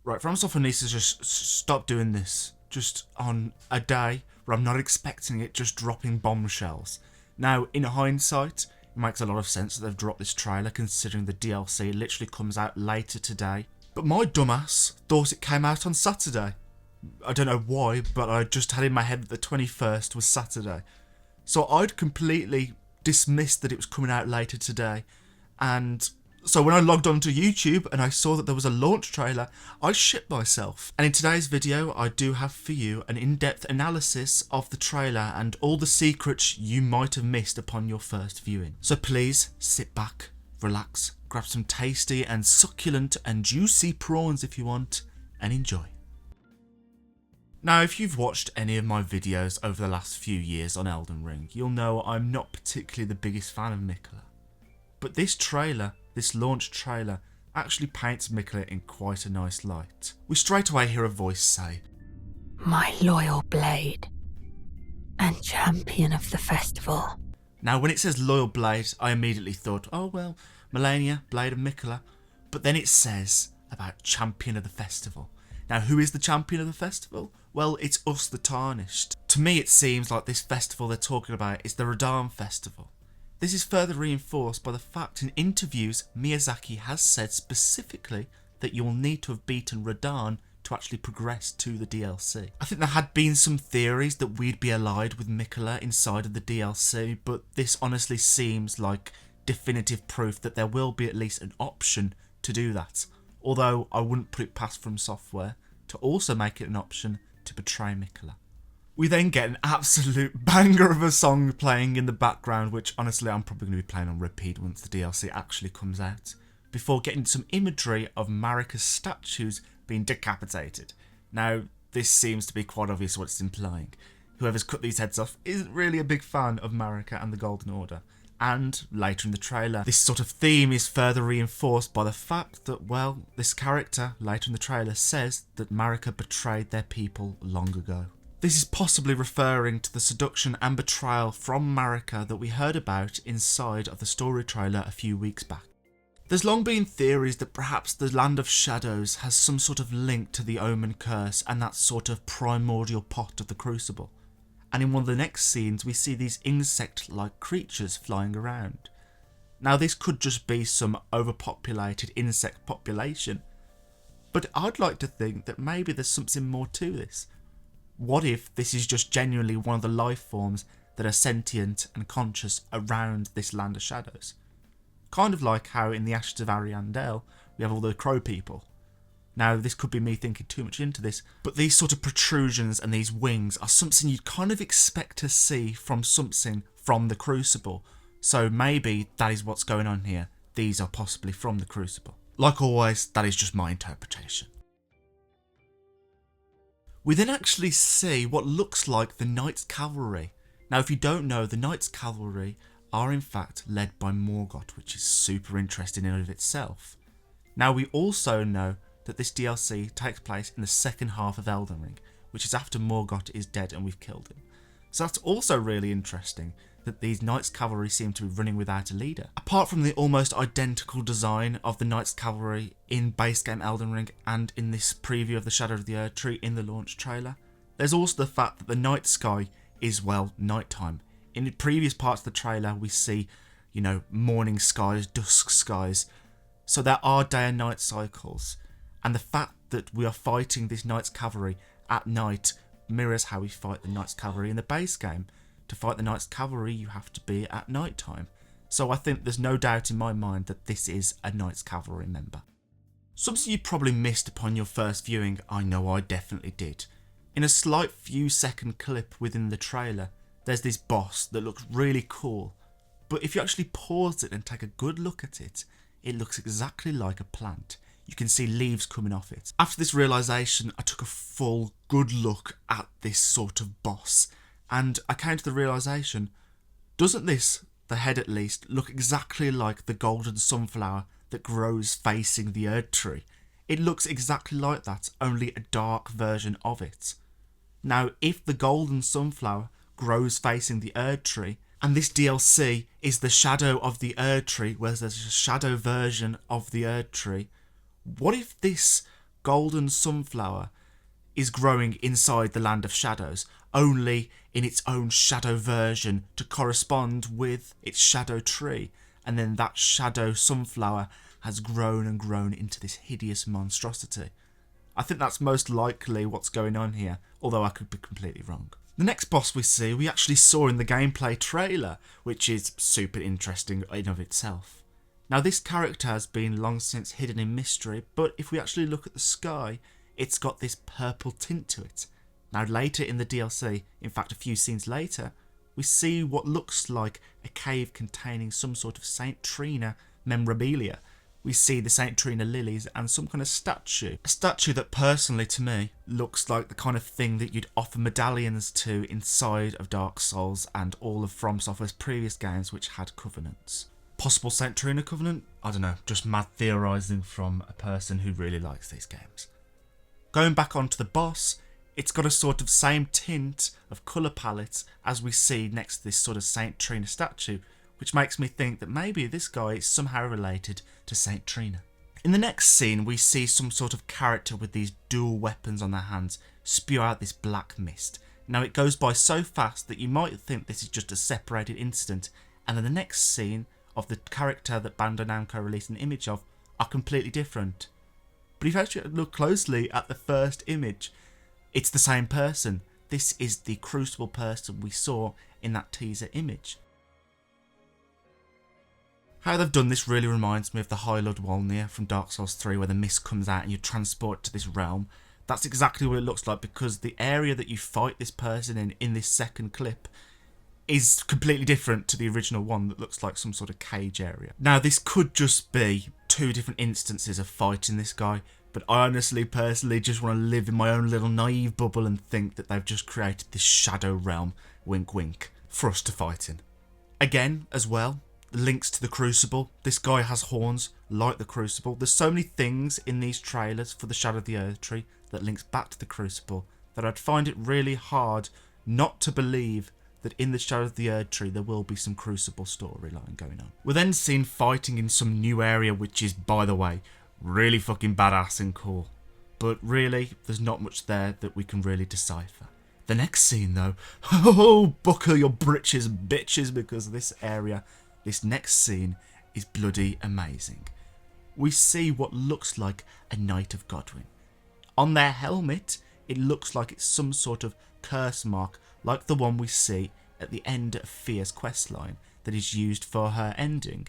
Right, Fromsoft needs to just stop doing this. Just on a day where I'm not expecting it, just dropping bombshells. Now, in hindsight, it makes a lot of sense that they've dropped this trailer considering the DLC literally comes out later today. But my dumbass thought it came out on Saturday. I don't know why, but I just had in my head that the 21st was Saturday. So I'd completely dismissed that it was coming out later today. And so when I logged onto YouTube and I saw that there was a launch trailer, I shit myself. And in today's video, I do have for you an in-depth analysis of the trailer and all the secrets you might have missed upon your first viewing. So please sit back, relax, grab some tasty and succulent and juicy prawns if you want, and enjoy. Now, if you've watched any of my videos over the last few years on Elden Ring, you'll know I'm not particularly the biggest fan of Miquella. But this trailer, this launch trailer, actually paints Miquella in quite a nice light. We straight away hear a voice say, "My loyal blade and champion of the festival." Now, when it says loyal blade, I immediately thought, oh well, Melania, blade of Miquella. But then it says about champion of the festival. Now, who is the champion of the festival? Well, it's us, the Tarnished. To me, it seems like this festival they're talking about is the Radhn festival. This is further reinforced by the fact in interviews Miyazaki has said specifically that you'll need to have beaten Radhn to actually progress to the DLC. I think there had been some theories that we'd be allied with Miquella inside of the DLC, but this honestly seems like definitive proof that there will be at least an option to do that. Although I wouldn't put it past Fromsoft to also make it an option to betray Miquella. We then get an absolute banger of a song playing in the background, which honestly I'm probably going to be playing on repeat once the DLC actually comes out, before getting some imagery of Marika's statues being decapitated. Now, this seems to be quite obvious what it's implying. Whoever's cut these heads off isn't really a big fan of Marika and the Golden Order. And later in the trailer, this sort of theme is further reinforced by the fact that, well, this character later in the trailer says that Marika betrayed their people long ago. This is possibly referring to the seduction and betrayal from Marika that we heard about inside of the story trailer a few weeks back. There's long been theories that perhaps the Land of Shadows has some sort of link to the Omen Curse and that sort of primordial pot of the Crucible. And in one of the next scenes we see these insect-like creatures flying around. Now this could just be some overpopulated insect population, but I'd like to think that maybe there's something more to this. What if this is just genuinely one of the life forms that are sentient and conscious around this Land of Shadows? Kind of like how in the Ashes of Ariandel we have all the crow people. Now, this could be me thinking too much into this, but these sort of protrusions and these wings are something you'd kind of expect to see from something from the Crucible. So maybe that is what's going on here. These are possibly from the Crucible. Like always, that is just my interpretation. We then actually see what looks like the Knights Cavalry. Now, if you don't know, the Knights Cavalry are in fact led by Morgott, which is super interesting in and of itself. Now, we also know that this DLC takes place in the second half of Elden Ring, which is after Morgott is dead and we've killed him. So that's also really interesting that these Knights Cavalry seem to be running without a leader. Apart from the almost identical design of the Knights Cavalry in base game Elden Ring and in this preview of the Shadow of the Erdtree in the launch trailer, there's also the fact that the night sky is, well, nighttime. In the previous parts of the trailer we see, morning skies, dusk skies, so there are day and night cycles. And the fact that we are fighting this Knights Cavalry at night mirrors how we fight the Knights Cavalry in the base game. To fight the Knights Cavalry you have to be at night time. So I think there's no doubt in my mind that this is a Knights Cavalry member. Something you probably missed upon your first viewing, I know I definitely did. In a slight few second clip within the trailer, there's this boss that looks really cool. But if you actually pause it and take a good look at it, it looks exactly like a plant. You can see leaves coming off it. After this realisation, I took a full good look at this sort of boss, and I came to the realisation, doesn't this, the head at least, look exactly like the golden sunflower that grows facing the Erdtree? It looks exactly like that, only a dark version of it. Now, if the golden sunflower grows facing the Erdtree, and this DLC is the Shadow of the Erdtree, where there's a shadow version of the Erdtree, what if this golden sunflower is growing inside the land of shadows, only in its own shadow version to correspond with its shadow tree, and then that shadow sunflower has grown and grown into this hideous monstrosity. I think that's most likely what's going on here, although I could be completely wrong. The next boss we actually saw in the gameplay trailer, which is super interesting in of itself. Now this character has been long since hidden in mystery, but if we actually look at the sky, it's got this purple tint to it. Now later in the DLC, in fact a few scenes later, we see what looks like a cave containing some sort of Saint Trina memorabilia. We see the Saint Trina lilies and some kind of statue. A statue that personally to me looks like the kind of thing that you'd offer medallions to inside of Dark Souls and all of Fromsoft's previous games which had covenants. Possible Saint Trina covenant? I don't know, just mad theorising from a person who really likes these games. Going back onto the boss, it's got a sort of same tint of colour palette as we see next to this sort of Saint Trina statue, which makes me think that maybe this guy is somehow related to Saint Trina. In the next scene, we see some sort of character with these dual weapons on their hands spew out this black mist. Now it goes by so fast that you might think this is just a separated incident, and then the next scene of the character that Bandai Namco released an image of are completely different. But if you actually look closely at the first image, it's the same person. This is the Crucible person we saw in that teaser image. How they've done this really reminds me of the High-Lord Walnir from Dark Souls 3 where the mist comes out and you transport to this realm. That's exactly what it looks like, because the area that you fight this person in this second clip is completely different to the original one that looks like some sort of cage area. Now this could just be two different instances of fighting this guy, but I honestly personally just want to live in my own little naive bubble and think that they've just created this shadow realm, wink wink, for us to fight in. Again, as well, links to the Crucible. This guy has horns like the Crucible. There's so many things in these trailers for the Shadow of the Erdtree that links back to the Crucible that I'd find it really hard not to believe that in the Shadow of the Erdtree there will be some Crucible storyline going on. We're then seen fighting in some new area, which is, by the way, really fucking badass and cool. But really, there's not much there that we can really decipher. The next scene though, oh, buckle your britches bitches, because this next scene is bloody amazing. We see what looks like a Knight of Godwyn. On their helmet, it looks like it's some sort of curse mark, like the one we see at the end of Fia's questline that is used for her ending.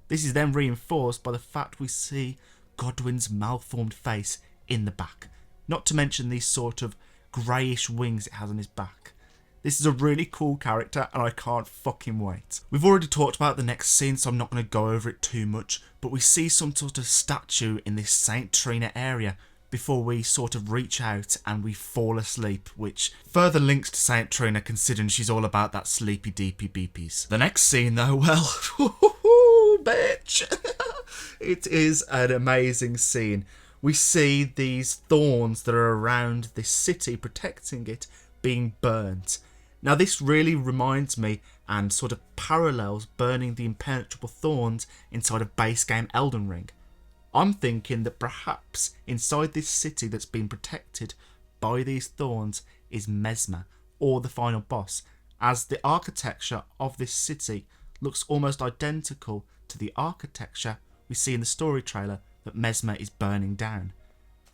This is then reinforced by the fact we see Godwyn's malformed face in the back, not to mention these sort of greyish wings it has on his back. This is a really cool character and I can't fucking wait. We've already talked about the next scene, so I'm not going to go over it too much, but we see some sort of statue in this Saint Trina area before we sort of reach out and we fall asleep, which further links to Saint Trina considering she's all about that sleepy deepy beepies. The next scene though, well, bitch, it is an amazing scene. We see these thorns that are around this city protecting it being burnt. Now this really reminds me and sort of parallels burning the impenetrable thorns inside of base game Elden Ring. I'm thinking that perhaps inside this city that's been protected by these thorns is Messmer, or the final boss, as the architecture of this city looks almost identical to the architecture we see in the story trailer that Messmer is burning down.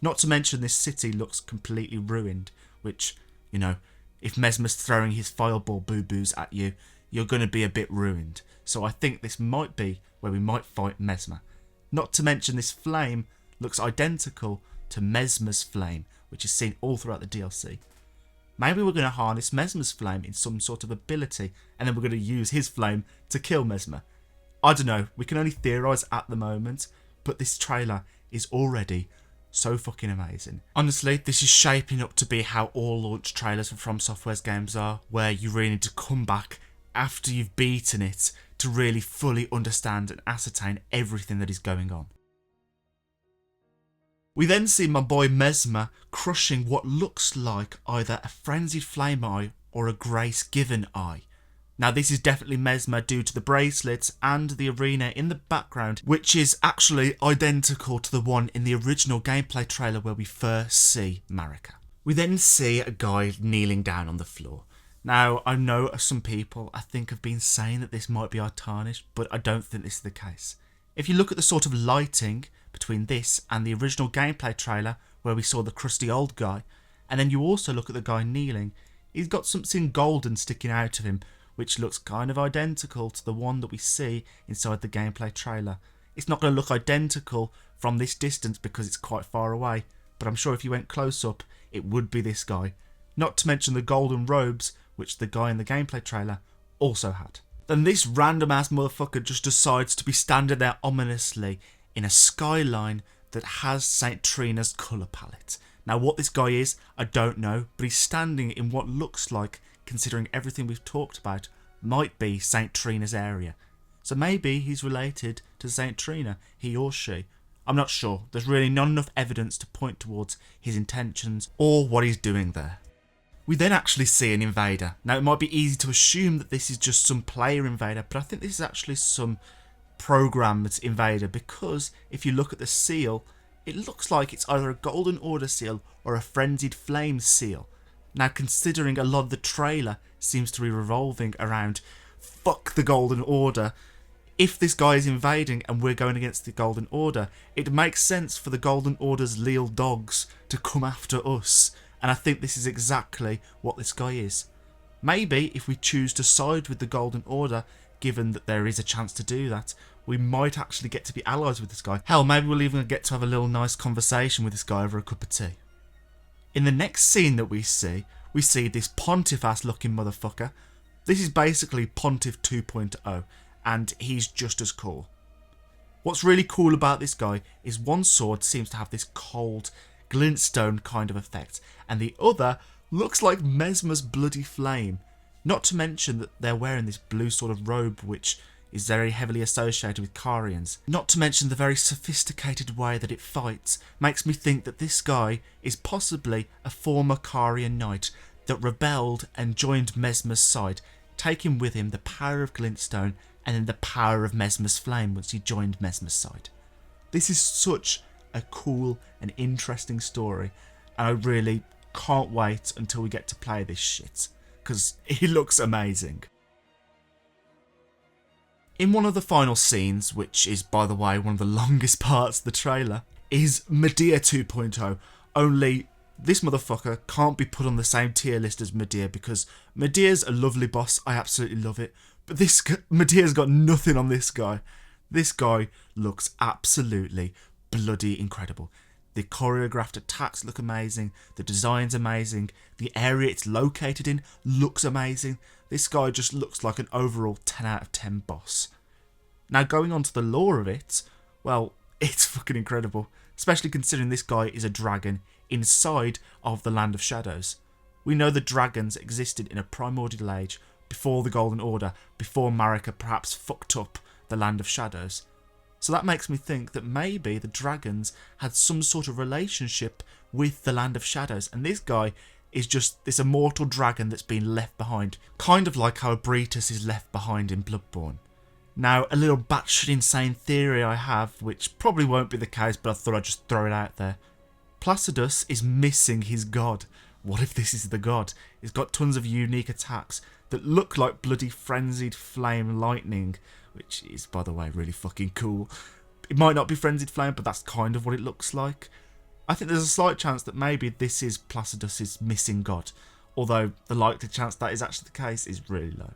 Not to mention this city looks completely ruined, which, you know, if Messmer's throwing his fireball boo-boos at you, you're going to be a bit ruined. So I think this might be where we might fight Messmer. Not to mention this flame looks identical to Messmer's flame, which is seen all throughout the DLC. Maybe we're going to harness Messmer's flame in some sort of ability, and then we're going to use his flame to kill Messmer. I don't know, we can only theorise at the moment, but this trailer is already so fucking amazing. Honestly, this is shaping up to be how all launch trailers for From Software's games are, where you really need to come back after you've beaten it to really fully understand and ascertain everything that is going on. We then see my boy Messmer crushing what looks like either a frenzied flame eye or a grace given eye. Now this is definitely Messmer due to the bracelets and the arena in the background, which is actually identical to the one in the original gameplay trailer where we first see Marika. We then see a guy kneeling down on the floor. Now, I know some people, I think, have been saying that this might be our tarnished, but I don't think this is the case. If you look at the sort of lighting between this and the original gameplay trailer where we saw the crusty old guy, and then you also look at the guy kneeling, he's got something golden sticking out of him, which looks kind of identical to the one that we see inside the gameplay trailer. It's not going to look identical from this distance because it's quite far away, but I'm sure if you went close up, it would be this guy. Not to mention the golden robes, which the guy in the gameplay trailer also had. Then this random ass motherfucker just decides to be standing there ominously in a skyline that has St. Trina's colour palette. Now what this guy is, I don't know, but he's standing in what looks like, considering everything we've talked about, might be St. Trina's area. So maybe he's related to St. Trina, he or she. I'm not sure, there's really not enough evidence to point towards his intentions or what he's doing there. We then actually see an invader. Now it might be easy to assume that this is just some player invader, but I think this is actually some programmed invader, because if you look at the seal, it looks like it's either a Golden Order seal or a Frenzied Flame seal. Now considering a lot of the trailer seems to be revolving around fuck the Golden Order, if this guy is invading and we're going against the Golden Order, it makes sense for the Golden Order's leal dogs to come after us. And I think this is exactly what this guy is. Maybe if we choose to side with the Golden Order, given that there is a chance to do that, we might actually get to be allies with this guy. Hell, maybe we'll even get to have a little nice conversation with this guy over a cup of tea. In the next scene that we see this Pontiff-ass looking motherfucker. This is basically Pontiff 2.0, and he's just as cool. What's really cool about this guy is one sword seems to have this cold, glintstone kind of effect, and the other looks like Messmer's bloody flame. Not to mention that they're wearing this blue sort of robe which is very heavily associated with Carians. Not to mention the very sophisticated way that it fights makes me think that this guy is possibly a former Carian knight that rebelled and joined Messmer's side, taking with him the power of glintstone and then the power of Messmer's flame once he joined Messmer's side. This is such a cool and interesting story, and I really can't wait until we get to play this shit, because it looks amazing. In one of the final scenes, which is by the way one of the longest parts of the trailer, is Medea 2.0, only this motherfucker can't be put on the same tier list as Medea because Medea's a lovely boss, I absolutely love it, but Medea's got nothing on this guy. This guy looks absolutely bloody incredible. The choreographed attacks look amazing, the design's amazing, the area it's located in looks amazing. This guy just looks like an overall 10 out of 10 boss. Now going on to the lore of it, well, it's fucking incredible, especially considering this guy is a dragon inside of the Land of Shadows. We know the dragons existed in a primordial age before the Golden Order, before Marika perhaps fucked up the Land of Shadows. So that makes me think that maybe the dragons had some sort of relationship with the Land of Shadows, and this guy is just this immortal dragon that's been left behind, kind of like how Abritus is left behind in Bloodborne. Now, a little batshit insane theory I have, which probably won't be the case, but I thought I'd just throw it out there. Placidus is missing his god. What if this is the god? He's got tons of unique attacks that look like bloody frenzied flame lightning, which is, by the way, really fucking cool. It might not be frenzied flame, but that's kind of what it looks like. I think there's a slight chance that maybe this is Placidus's missing god, although the likely chance that is actually the case is really low.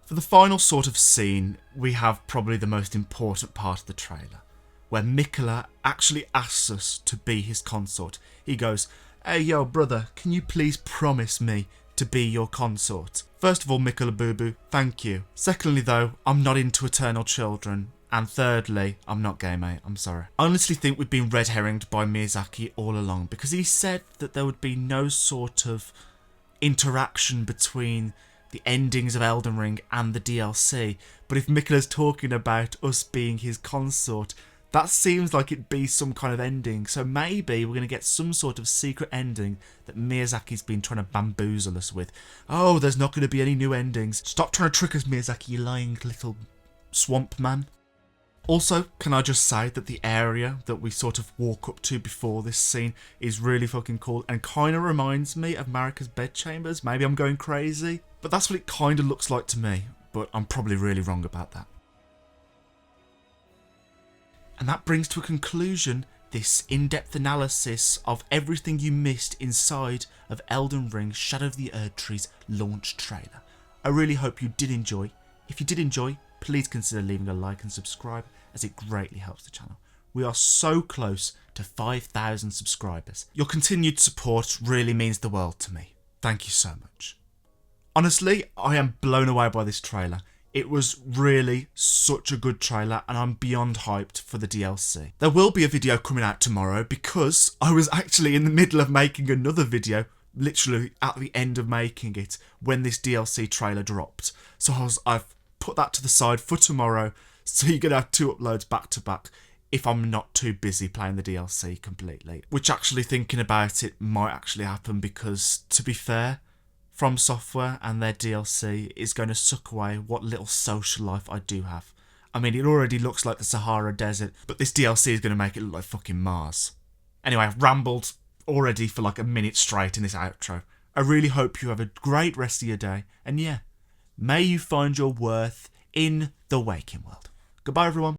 For the final sort of scene, we have probably the most important part of the trailer, where Miquella actually asks us to be his consort. He goes, "Hey yo brother, can you please promise me to be your consort?" First of all, Miquella boo boo, thank you. Secondly though, I'm not into eternal children. And thirdly, I'm not gay mate, I'm sorry. I honestly think we've been red herringed by Miyazaki all along, because he said that there would be no sort of interaction between the endings of Elden Ring and the DLC, but if Miquella's talking about us being his consort, That seems like it'd be some kind of ending, so maybe we're going to get some sort of secret ending that Miyazaki's been trying to bamboozle us with. Oh, there's not going to be any new endings. Stop trying to trick us, Miyazaki, you lying little swamp man. Also, can I just say that the area that we sort of walk up to before this scene is really fucking cool and kind of reminds me of Marika's bedchambers. Maybe I'm going crazy, but that's what it kind of looks like to me, but I'm probably really wrong about that. And that brings to a conclusion this in-depth analysis of everything you missed inside of Elden Ring Shadow of the Erdtree's launch trailer. I really hope you did enjoy. If you did enjoy, please consider leaving a like and subscribe, as it greatly helps the channel. We are so close to 5,000 subscribers. Your continued support really means the world to me. Thank you so much. Honestly, I am blown away by this trailer. It was really such a good trailer and I'm beyond hyped for the DLC. There will be a video coming out tomorrow because I was actually in the middle of making another video, literally at the end of making it, when this DLC trailer dropped. So I've put that to the side for tomorrow, so you're going to have 2 uploads back to back if I'm not too busy playing the DLC completely. Which, actually thinking about it, might actually happen because, to be fair, Fromsoft and their DLC is going to suck away what little social life I do have. I mean, it already looks like the Sahara Desert, but this DLC is going to make it look like fucking Mars. Anyway, I've rambled already for like a minute straight in this outro. I really hope you have a great rest of your day, and yeah, may you find your worth in the waking world. Goodbye, everyone.